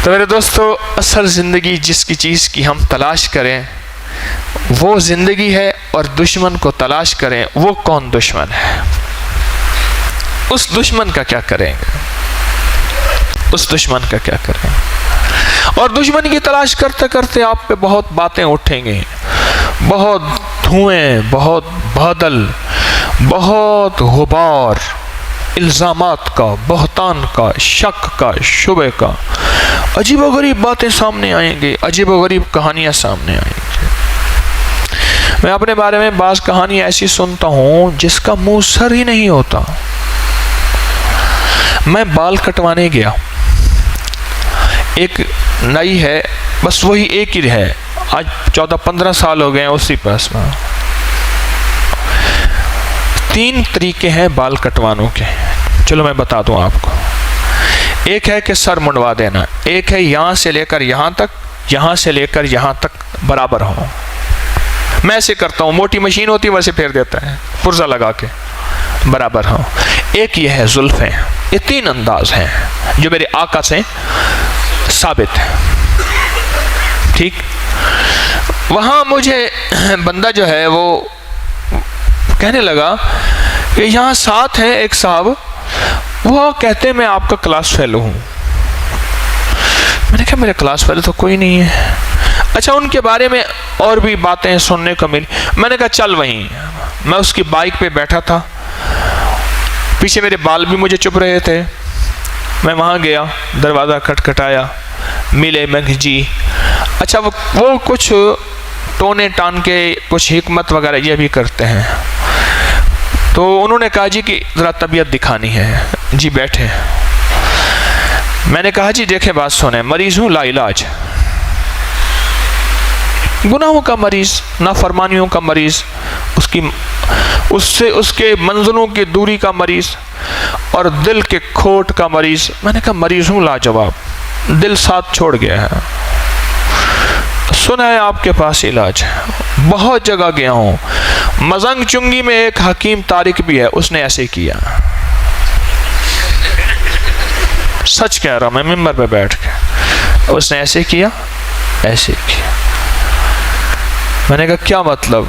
تو میرے دوستو، اصل زندگی جس کی چیز کی ہم تلاش کریں وہ زندگی ہے، اور دشمن کو تلاش کریں وہ کون دشمن ہے، اس دشمن کا کیا کریں گے، اس دشمن کا کیا کریں گے۔ اور دشمن کی تلاش کرتے کرتے آپ پہ بہت باتیں اٹھیں گے، بہت دھوئیں، بہت بادل، بہت غبار، الزامات کا، بہتان کا، شک کا، شبہ کا، عجیب و غریب باتیں سامنے آئیں گی، عجیب و غریب کہانیاں سامنے آئیں گی۔ میں اپنے بارے میں بعض کہانیاں ایسی سنتا ہوں جس کا منہ سر ہی نہیں ہوتا۔ میں بال کٹوانے گیا، ایک نئی ہے، بس وہی ایک ہی ہے، آج 14-15 سال ہو گئے ہیں اسی پاس میں۔ 3 طریقے ہیں بال کٹوانوں کے، چلو میں بتا دوں آپ کو۔ ایک ہے کہ سر منڈوا دینا، ایک ہے یہاں سے لے کر یہاں تک، یہاں سے لے کر یہاں تک برابر ہو۔ میں ایسے کرتا ہوں، موٹی مشین ہوتی ہے ویسے پھیر دیتا ہے، پرزہ لگا کے برابر ہو۔ ایک یہ ہے زلفیں۔ یہ 3 انداز ہیں جو میرے آقا سے ثابت ہے، ٹھیک۔ وہاں مجھے بندہ جو ہے وہ کہنے لگا کہ یہاں ساتھ ہیں ایک صاحب، وہ کہتے ہیں میں آپ کا کلاس فیلو ہوں۔ میں نے کہا میرے کلاس فیلو تو کوئی نہیں ہے۔ اچھا، ان کے بارے میں اور بھی باتیں سننے کو ملی۔ میں نے کہا چل وہیں۔ میں اس کی بائک پہ بیٹھا تھا، پیچھے میرے بال بھی مجھے چپ رہے تھے۔ میں وہاں گیا، دروازہ کھٹکھٹایا، ملے، میں جی اچھا وہ کچھ ٹونے ٹان کے کچھ حکمت وغیرہ یہ بھی کرتے ہیں، تو انہوں نے کہا جی کہ ذرا طبیعت دکھانی ہے۔ جی بیٹھے۔ میں نے کہا جی دیکھیں بات سنیں، مریض ہوں لا علاج، گناہوں کا مریض، نافرمانیوں کا مریض، اس کے منزلوں کی دوری کا مریض، اور دل کے کھوٹ کا مریض۔ میں نے کہا مریض ہوں لاجواب، دل ساتھ چھوڑ گیا ہے، سنا ہے آپ کے پاس علاج ہے، بہت جگہ گیا ہوں۔ مزنگ چنگی میں ایک حکیم طارق بھی ہے، اس نے ایسے کیا، سچ کہہ رہا ہوں میں ممبر پہ بیٹھ کے، اس نے ایسے کیا، ایسے کیا۔ میں نے کہا کیا مطلب؟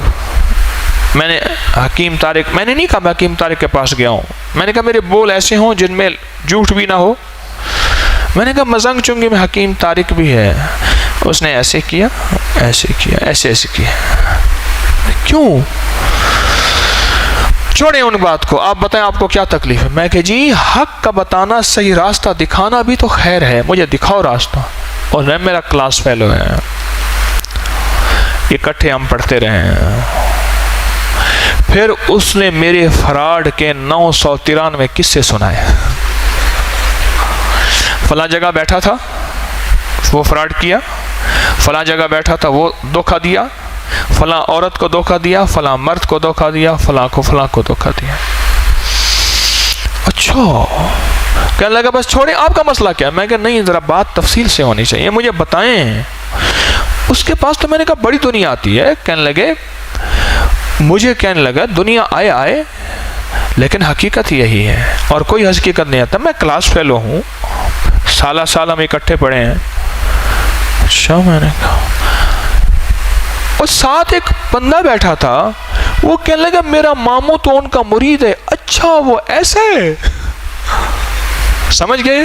میں نے حکیم طارق، میں نے نہیں کہا میں حکیم طارق کے پاس گیا ہوں، میں نے کہا میرے بول ایسے ہوں جن میں جھوٹ بھی نہ ہو۔ میں نے کہا مزنگ چنگی میں حکیم طارق بھی ہے، اس نے ایسے کیا، ایسے کیا، ایسے ایسے کیا۔ کیوں؟ چھوڑیں ان بات کو، آپ بتائیں آپ کو کیا تکلیف ہے؟ میں کہ جی حق کا بتانا، صحیح راستہ دکھانا بھی تو خیر ہے، مجھے دکھاؤ راستہ۔ اور میرا کلاس فیلو ہے، اکٹھے ہم پڑھتے رہے ہیں۔ پھر اس نے میرے فراڈ کے 993 قصے سنائے۔ فلاں جگہ بیٹھا تھا، وہ فراڈ کیا، فلاں جگہ بیٹھا تھا، وہ دھوکہ دیا، فلاں عورت کو دھوکہ دیا، فلاں مرد کو دھوکہ دیا، فلاں کو دھوکہ دیا۔ اچھا، کہنے لگا بس چھوڑیں، آپ کا مسئلہ کیا ہے؟ میں کہ نہیں، ذرا بات تفصیل سے ہونی چاہیے، مجھے بتائیں۔ اس کے پاس تو میں نے کہا بڑی دنیا آتی ہے۔ مجھے کہنے لگا دنیا آئے لیکن حقیقت یہی ہے، اور کوئی حقیقت نہیں آتا۔ میں کلاس فیلو ہوں، سالہ سال ہم اکٹھے پڑھے ہیں۔ اچھا، میں نے کہا، اور ساتھ ایک بندہ بیٹھا تھا، وہ کہنے لگا میرا ماموں تو ان کا مرید ہے۔ اچھا، وہ ایسے سمجھ گئے؟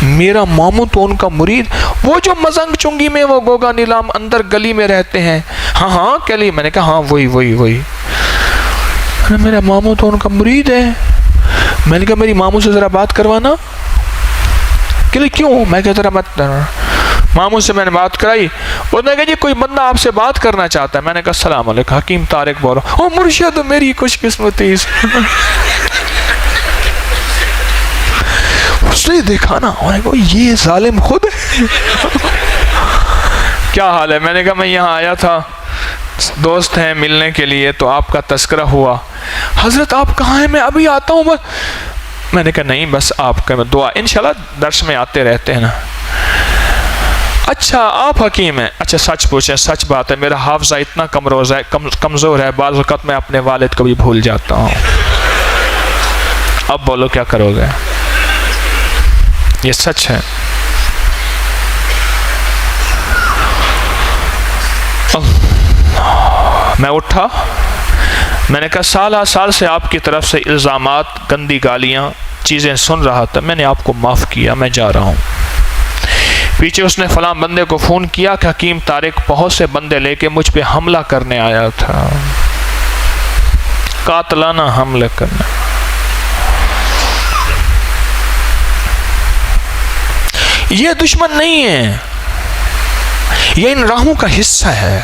میرا ماموں تو ان کا مرید، وہ جو مزنگ چنگی میں وہ گوگا نیلام اندر گلی میں رہتے ہیں۔ ہاں کہلی، میں نے کہا ہاں وہی۔ میرا ماموں تو ان کا مرید ہے۔ میں نے کہا میری ماموں سے ذرا بات کروانا۔ کہلی کیوں؟ میں کہا ذرا مت۔ ماموں سے میں نے بات کرائی، انہوں نے کہا جی کوئی بندہ آپ سے بات کرنا چاہتا ہے۔ میں نے کہا السلام علیکم، حکیم طارق بول رہا ہوں۔ مرشد میری خوش قسمتی۔ اس نے دیکھا نا، یہ ظالم خود ہے۔ کیا حال ہے؟ میں نے کہا میں یہاں آیا تھا، دوست ہیں ملنے کے لیے، تو آپ کا تذکرہ ہوا۔ حضرت آپ کہاں ہیں؟ میں ابھی آتا ہوں بس۔ میں نے کہا نہیں، بس آپ کا دعا، انشاءاللہ درس میں آتے رہتے ہیں نا۔ اچھا آپ حکیم ہیں؟ اچھا سچ پوچھیں، سچ بات ہے، میرا حافظہ اتنا کمزور ہے، بعض وقت میں اپنے والد کو بھی بھول جاتا ہوں۔ اب بولو کیا کرو گے؟ یہ سچ ہے۔ میں اٹھا، میں نے کہا سال سے آپ کی طرف سے الزامات، گندی گالیاں، چیزیں سن رہا تھا، میں نے آپ کو معاف کیا، میں جا رہا ہوں۔ پیچھے اس نے فلاں بندے کو فون کیا کہ حکیم طارق بہت سے بندے لے کے مجھ پہ حملہ کرنے آیا تھا، قاتلانہ حملے کرنے۔ یہ دشمن نہیں ہے، یہ ان راہوں کا حصہ ہے۔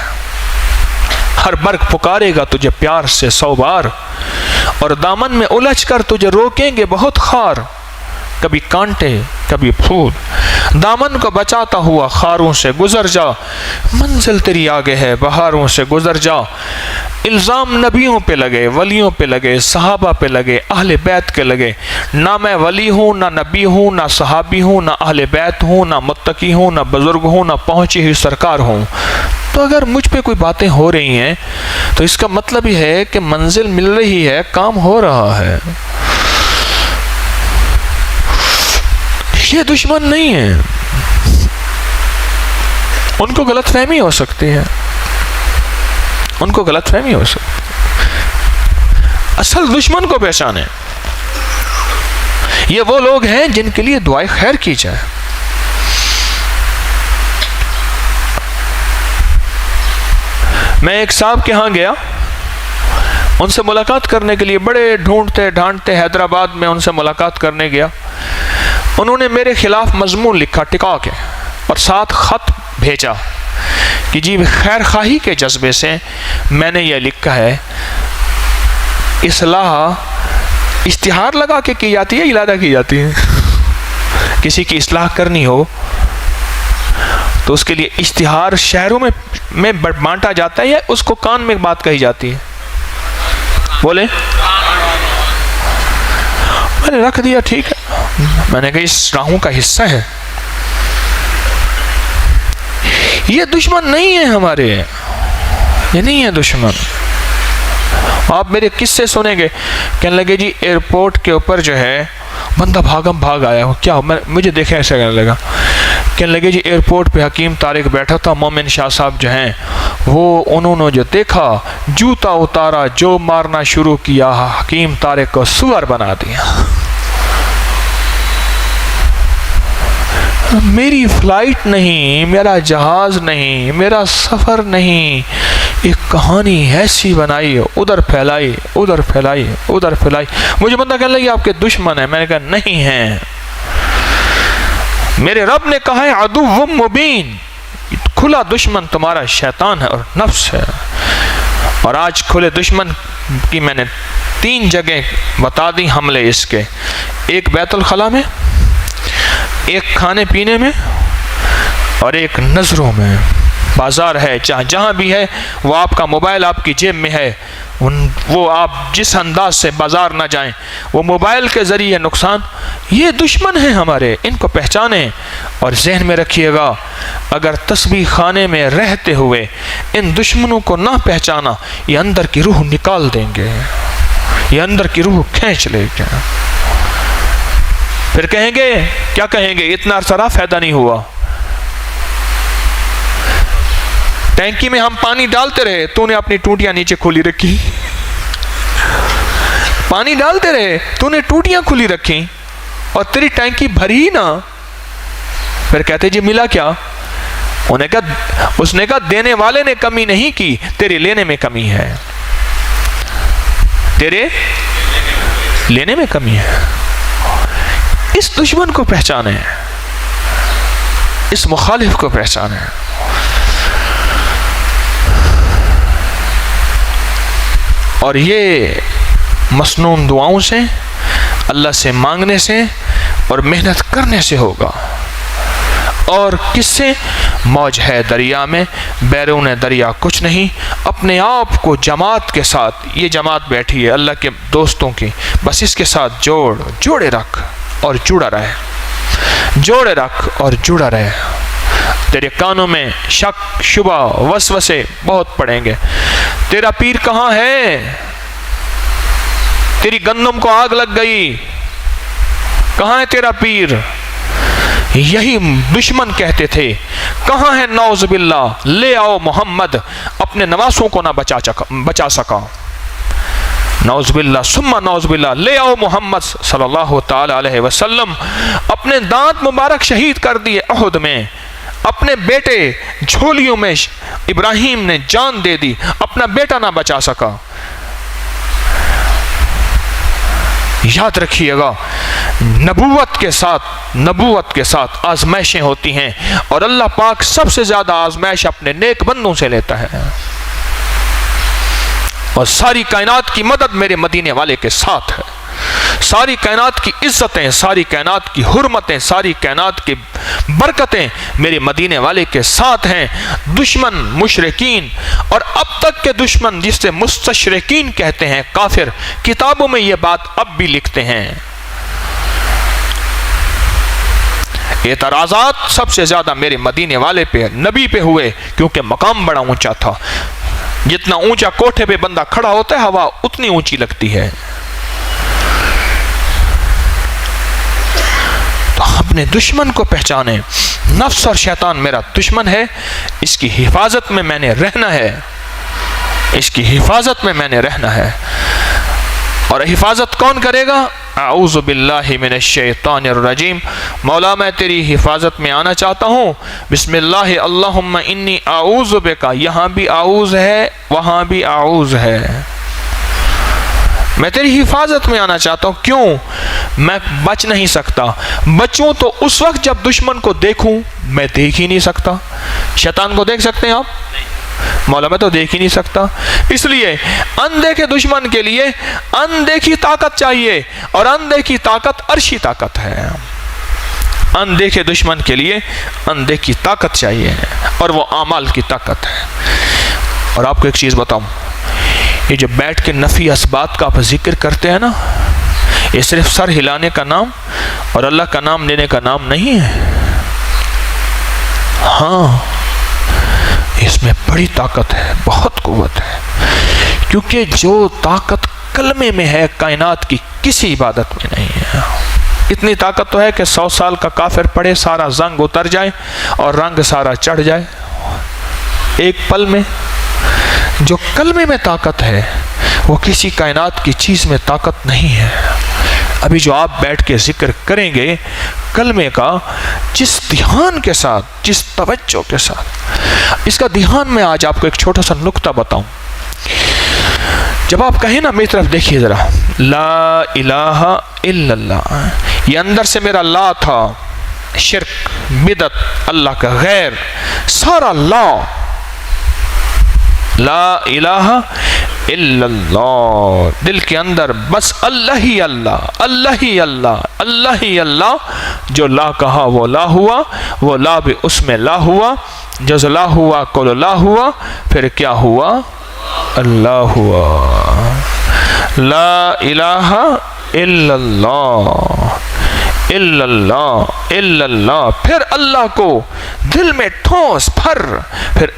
ہر برگ پکارے گا تجھے پیار سے 100 بار، اور دامن میں الجھ کر تجھے روکیں گے بہت خار۔ کبھی کانٹے کبھی پھول، دامن کو بچاتا ہوا خاروں سے گزر جا، منزل تیری آگے ہے بہاروں سے گزر جا۔ الزام نبیوں پہ لگے، ولیوں پہ لگے، صحابہ پہ لگے، اہل بیت کے لگے۔ نہ میں ولی ہوں، نہ نبی ہوں، نہ صحابی ہوں، نہ اہل بیت ہوں، نہ متقی ہوں، نہ بزرگ ہوں، نہ پہنچی ہوئی سرکار ہوں۔ تو اگر مجھ پہ کوئی باتیں ہو رہی ہیں تو اس کا مطلب یہ ہے کہ منزل مل رہی ہے، کام ہو رہا ہے۔ یہ دشمن نہیں ہے، ان کو غلط فہمی ہو سکتی ہے، ان کو غلط فہمی ہو سکتی ہے۔ اصل دشمن کو پہچانے، یہ وہ لوگ ہیں جن کے لیے دعائے خیر کی جائے۔ میں ایک صاحب کے ہاں گیا، ان سے ملاقات کرنے کے لیے بڑے ڈھونڈتے ڈھانڈتے حیدرآباد میں ان سے ملاقات کرنے گیا۔ انہوں نے میرے خلاف مضمون لکھا ٹکا کے، اور ساتھ خط بھیجا کہ جی خیر خواہی کے جذبے سے میں نے یہ لکھا ہے۔ اصلاح اشتہار لگا کے کی جاتی ہے، ارادہ کی جاتی ہے۔ کسی کی اصلاح کرنی ہو تو اس کے لیے اشتہار شہروں میں بانٹا جاتا ہے یا اس کو کان میں بات کہی جاتی ہے؟ بولے؟ میں نے رکھ دیا، ٹھیک ہے، میں نے کہا اس راہوں کا حصہ ہے۔ یہ دشمن نہیں ہے ہمارے، یہ نہیں ہے دشمن۔ آپ میرے قصے سنیں گے، کہنے لگے جی ایئرپورٹ کے اوپر جو ہے بندہ بھاگ آیا ہو، کیا مجھے دیکھے ایسا کہنے لگا، کہنے لگے جی ایئرپورٹ پہ حکیم طارق بیٹھا تھا، مومن شاہ صاحب جو ہیں وہ انہوں نے جو دیکھا، جوتا اتارا، جو مارنا شروع کیا، حکیم طارق کو سور بنا دیا۔ میری فلائٹ نہیں، میرا جہاز نہیں، میرا سفر نہیں، ایک کہانی ایسی بنائی، ادھر پھیلائی ادھر پھیلائی ادھر پھیلائی۔ مجھے بندہ کہنے لگا آپ کے دشمن ہیں، میں نے کہا نہیں ہیں، میرے رب نے کہا ہے عدو مبین، کھلا دشمن تمہارا شیطان ہے اور نفس ہے۔ اور آج کھلے دشمن کی میں نے 3 جگہ بتا دی حملے اس کے، ایک بیت الخلا میں، ایک کھانے پینے میں، اور ایک نظروں میں۔ بازار ہے، جہاں بھی ہے، وہ آپ کا موبائل آپ کی جیب میں ہے، وہ آپ جس انداز سے بازار نہ جائیں، وہ موبائل کے ذریعے نقصان۔ یہ دشمن ہیں ہمارے، ان کو پہچانیں اور ذہن میں رکھیے گا، اگر تسبیح خانے میں رہتے ہوئے ان دشمنوں کو نہ پہچانا، یہ اندر کی روح نکال دیں گے، یہ اندر کی روح کھینچ لے گا۔ پھر کہیں گے، کیا کہیں گے، اتنا سارا فائدہ نہیں ہوا، ٹینکی میں ہم پانی ڈالتے رہے، تو نے اپنی ٹوٹیاں نیچے کھولی رکھی، پانی ڈالتے رہے، تو نے ٹوٹیاں کھلی رکھی اور تیری ٹینکی بھری نہ۔ پھر کہتے جی ملا کیا؟ اس نے کہا دینے والے نے کمی نہیں کی، تیرے لینے میں کمی ہے، تیرے لینے میں کمی ہے۔ اس دشمن کو پہچانے، اس مخالف کو پہچانے۔ اور یہ مسنون دعاؤں سے، اللہ سے مانگنے سے اور محنت کرنے سے ہوگا۔ اور کس سے؟ موج ہے دریا میں، بیرون دریا کچھ نہیں، اپنے آپ کو جماعت کے ساتھ، یہ جماعت بیٹھی ہے اللہ کے دوستوں کی، بس اس کے ساتھ جوڑے رکھ اور جڑا رہے، جوڑے رکھ اور جڑا رہے۔ تیرے کانوں میں شک شبہ وسوسے بہت پڑیں گے، تیرا پیر کہاں ہے؟ تیری گندم کو آگ لگ گئی، کہاں ہے تیرا پیر؟ یہی دشمن کہتے تھے، کہاں ہے نعوذ باللہ، لے آؤ محمد، اپنے نواسوں کو نہ بچا سکا، نعوذ باللہ ثم نعوذ باللہ، لے آؤ محمد صلی اللہ تعالی علیہ وسلم، اپنے دانت مبارک شہید کر دیے احد میں، اپنے بیٹے جھولیوں میں ابراہیم نے جان دے دی، اپنا بیٹا نہ بچا سکا۔ یاد رکھیے گا، نبوت کے ساتھ آزمائشیں ہوتی ہیں، اور اللہ پاک سب سے زیادہ آزمائش اپنے نیک بندوں سے لیتا ہے، اور ساری کائنات کی مدد میرے مدینے والے کے ساتھ ہے، ساری کائنات کی عزتیں، ساری کائنات کی حرمتیں، ساری کائنات کی برکتیں میرے مدینے والے کے ساتھ ہیں۔ دشمن مشرکین، اور اب تک کے دشمن جس سے مستشرکین کہتے ہیں، کافر، کتابوں میں یہ بات اب بھی لکھتے ہیں۔ اعتراضات سب سے زیادہ میرے مدینے والے پہ، نبی پہ ہوئے، کیونکہ مقام بڑا اونچا تھا۔ جتنا اونچا کوٹھے پہ بندہ کھڑا ہوتا ہے، ہوا اتنی اونچی لگتی ہے۔ تو اپنے دشمن کو پہچانے، نفس اور شیطان میرا دشمن ہے، اس کی حفاظت میں میں نے رہنا ہے، اس کی حفاظت میں میں نے رہنا ہے۔ اور حفاظت کون کرے گا؟ اعوذ باللہ من الشیطان الرجیم، مولا میں تیری حفاظت میں آنا چاہتا ہوں، بسم اللہ اللہم انی اعوذ بکا، یہاں بھی اعوذ ہے، وہاں بھی اعوذ ہے، میں تیری حفاظت میں آنا چاہتا ہوں۔ کیوں؟ میں بچ نہیں سکتا، بچوں تو اس وقت جب دشمن کو دیکھوں، میں دیکھ ہی نہیں سکتا۔ شیطان کو دیکھ سکتے ہیں آپ؟ مولا میں تو دیکھ ہی نہیں سکتا، اس لیے اندیکھے دشمن کے لیے اندیکھی طاقت چاہیے، اور اندیکھی طاقت عرشی طاقت ہے۔ اندیکھے دشمن کے لیے اندیکھی طاقت چاہیے، اور وہ اعمال کی طاقت ہے۔ اور آپ کو ایک چیز بتاؤں، یہ جو بیٹھ کے نفی اسبات کا آپ ذکر کرتے ہیں نا، یہ صرف سر ہلانے کا نام اور اللہ کا نام لینے کا نام نہیں ہے۔ ہاں، اس میں بڑی طاقت ہے، بہت قوت ہے، کیونکہ جو طاقت کلمے میں ہے، کائنات کی کسی عبادت میں نہیں ہے۔ اتنی طاقت تو ہے کہ 100 سال کا کافر پڑے، سارا زنگ اتر جائے اور رنگ سارا چڑھ جائے ایک پل میں۔ جو کلمے میں طاقت ہے، وہ کسی کائنات کی چیز میں طاقت نہیں ہے۔ ابھی جو آپ بیٹھ کے ذکر کریں گے کلمے کا، جس دھیان کے ساتھ، جس توجہ کے ساتھ، اس کا دھیان میں آج آپ کو ایک چھوٹا سا نقطہ بتاؤں۔ جب آپ کہیں نا، میری طرف دیکھیے ذرا، لا الہ الا اللہ، یہ اندر سے میرا لا تھا، شرک، بدعت، اللہ کا غیر، سارا لا الہ الا اللہ، دل کے اندر بس اللہ ہی اللہ، اللہ ہی اللہ، اللہ ہی اللہ۔ جو لا کہا وہ لا ہوا، وہ لا بھی اس میں لا ہوا، جو لا ہوا کو لا ہوا، پھر کیا ہوا؟ اللہ ہوا۔ لا الہ الا اللہ، الا اللہ، الا اللہ، پھر اللہ کو دل میں ٹھوس بھر، پھر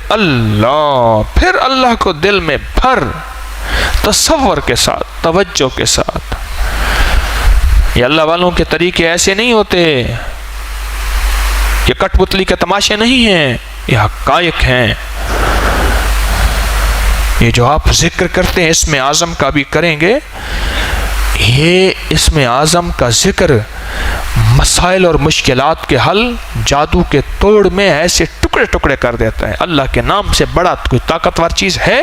اللہ کو دل میں بھر، تصور کے ساتھ، توجہ کے ساتھ۔ یہ اللہ والوں کے طریقے ایسے نہیں ہوتے، یہ کٹ پتلی کے تماشے نہیں ہیں، یہ حقائق ہیں۔ یہ جو آپ ذکر کرتے ہیں، اسم اعظم کا بھی کریں گے، یہ اسم اعظم کا ذکر مسائل اور مشکلات کے حل جادو کے توڑ میں ایسے ٹکڑے ٹکڑے کر دیتا ہے۔ اللہ کے نام سے بڑا کوئی طاقتور چیز ہے؟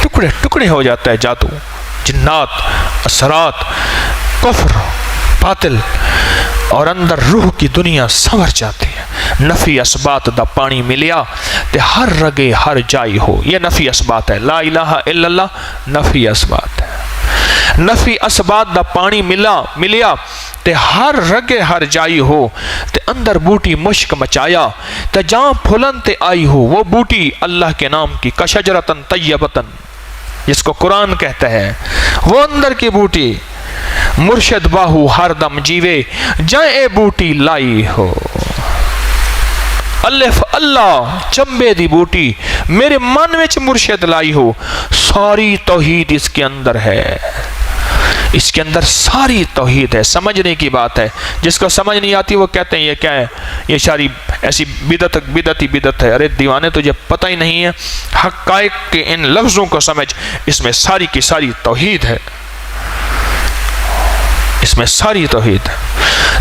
ٹکڑے ٹکڑے ہو جاتا ہے جادو، جنات، اثرات، کفر، باطل، اور اندر روح کی دنیا سنور جاتی ہے۔ نفی اسبات دا پانی ملیا تے ہر رگے ہر جائی ہو، یہ نفی اسبات ہے۔ لا الہ الا اللہ نفی اسبات ہے۔ نفی اسبات دا پانی ملیا تے ہر رگے ہر جائی ہو، تے اندر بوٹی مشک مچایا تے جہاں پھلن تے آئی ہو، وہ بوٹی اللہ کے نام کی، کشجرتن طیبتن، جس کو قرآن کہتا ہے، وہ اندر کی بوٹی مرشد باہو ہر دم جیوے، جائیں اے بوٹی لائی ہو۔ الف اللہ چمبے دی بوٹی میرے من وچ مرشد لائی ہو، ساری توحید اس کے اندر ہے، اس کے اندر ساری توحید ہے۔ سمجھنے کی بات ہے، جس کو سمجھ نہیں آتی وہ کہتے ہیں یہ کیا ہے، یہ ساری ایسی بدعت ہے۔ ارے دیوانے، تجھے پتہ ہی نہیں ہے، حقائق کے ان لفظوں کو سمجھ، اس میں ساری کی ساری توحید ہے، اس میں ساری توحید ہے۔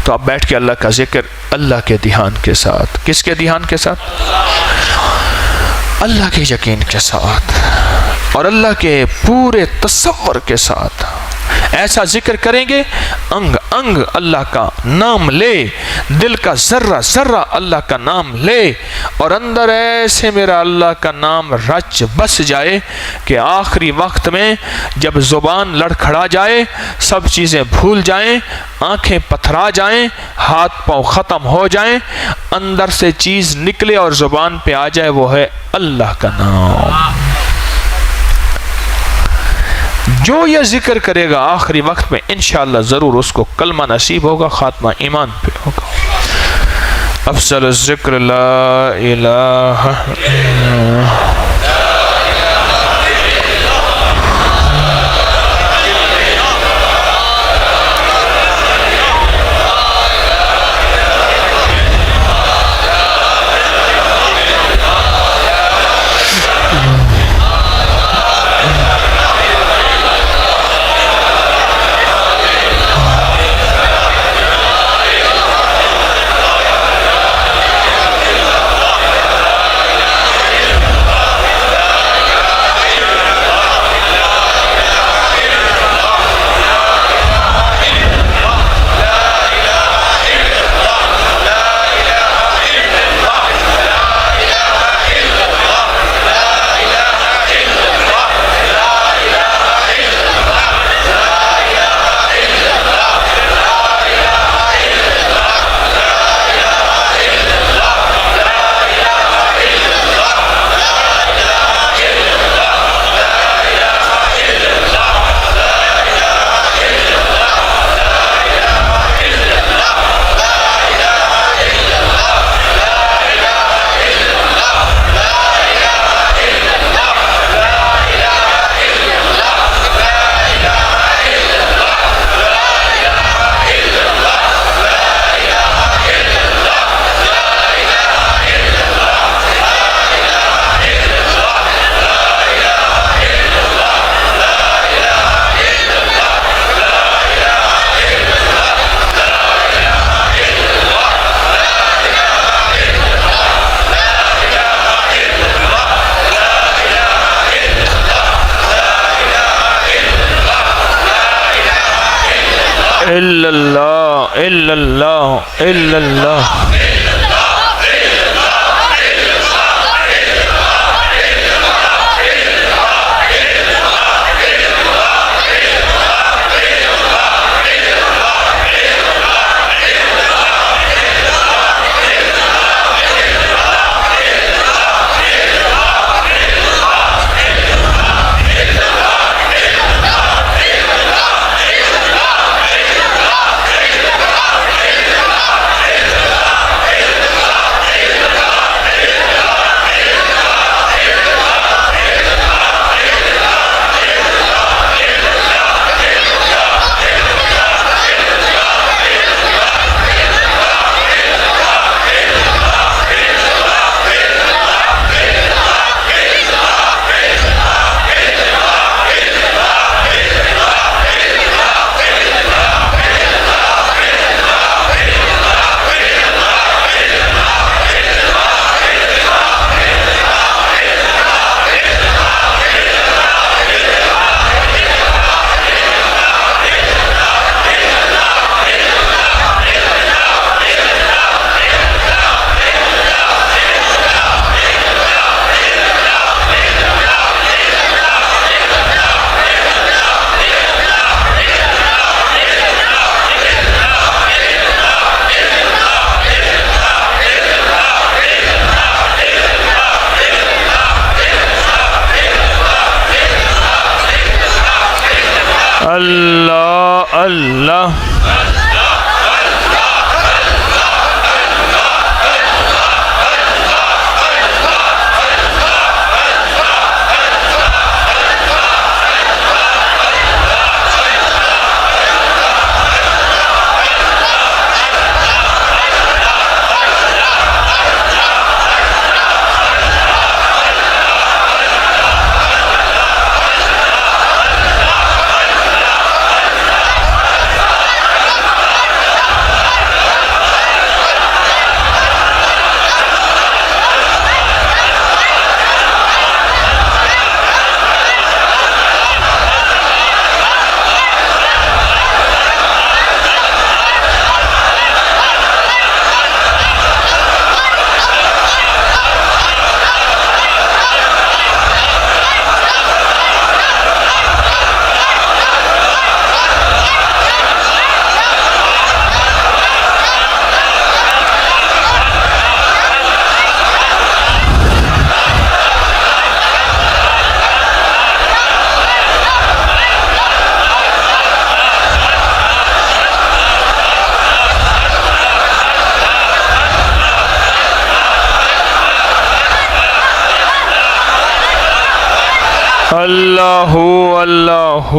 تو اب بیٹھ کے اللہ کا ذکر اللہ کے دھیان کے ساتھ، کس کے دھیان کے ساتھ؟ اللہ کے یقین کے ساتھ، اور اللہ کے پورے تصور کے ساتھ، ایسا ذکر کریں گے انگ انگ اللہ کا نام لے، دل کا ذرہ ذرہ اللہ کا نام لے، اور اندر ایسے میرا اللہ کا نام رچ بس جائے کہ آخری وقت میں جب زبان لڑکھڑا جائے، سب چیزیں بھول جائیں، آنکھیں پتھرا جائیں، ہاتھ پاؤں ختم ہو جائیں، اندر سے چیز نکلے اور زبان پہ آ جائے، وہ ہے اللہ کا نام۔ جو یہ ذکر کرے گا آخری وقت میں انشاءاللہ ضرور اس کو کلمہ نصیب ہوگا، خاتمہ ایمان پہ ہوگا۔ افضل الذکر لا الہ الا اللہ۔ الا اللہ الا اللہ الا اللہ۔ اللہ اللہ اللہ اللہ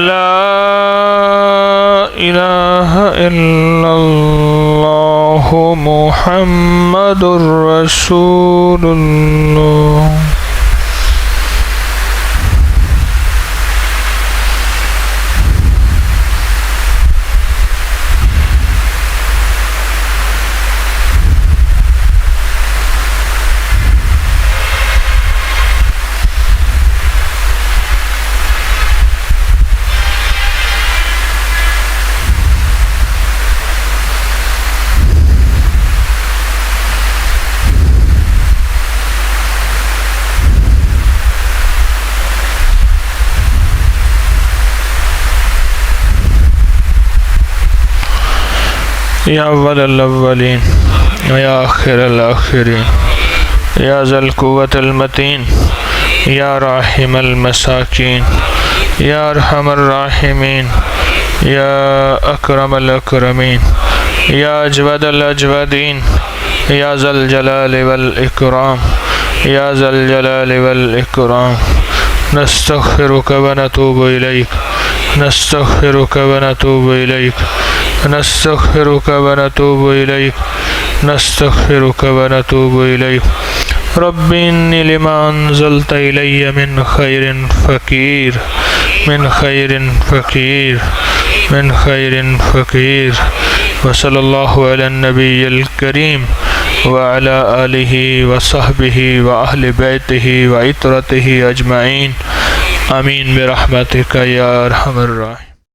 لا الہ الا اللہ محمد رسول اللہ. یا اول الاولین یا آخر الاخرین یا ذا القوة المتین یا راحم المساکین یا ارحم الراحمین یا اکرم الاکرمین یا اجود الاجودین یا ذا الجلال والاکرام یا ذا الجلال والاکرام. نستغفرک ونتوب الیک نستغفرک ونتوب الیک نستغفرک ونتوب الیک نستغفرک ونتوب الیک. رب انی لما انزلت الی من خیر فقیر من خیر فقیر من خیر فقیر. وصلی اللہ علی النبی الکریم وعلی آلہ وصحبہ واہل بیتہ وعطرتہ اجمعین. آمین برحمتک یا ارحم الراحمین.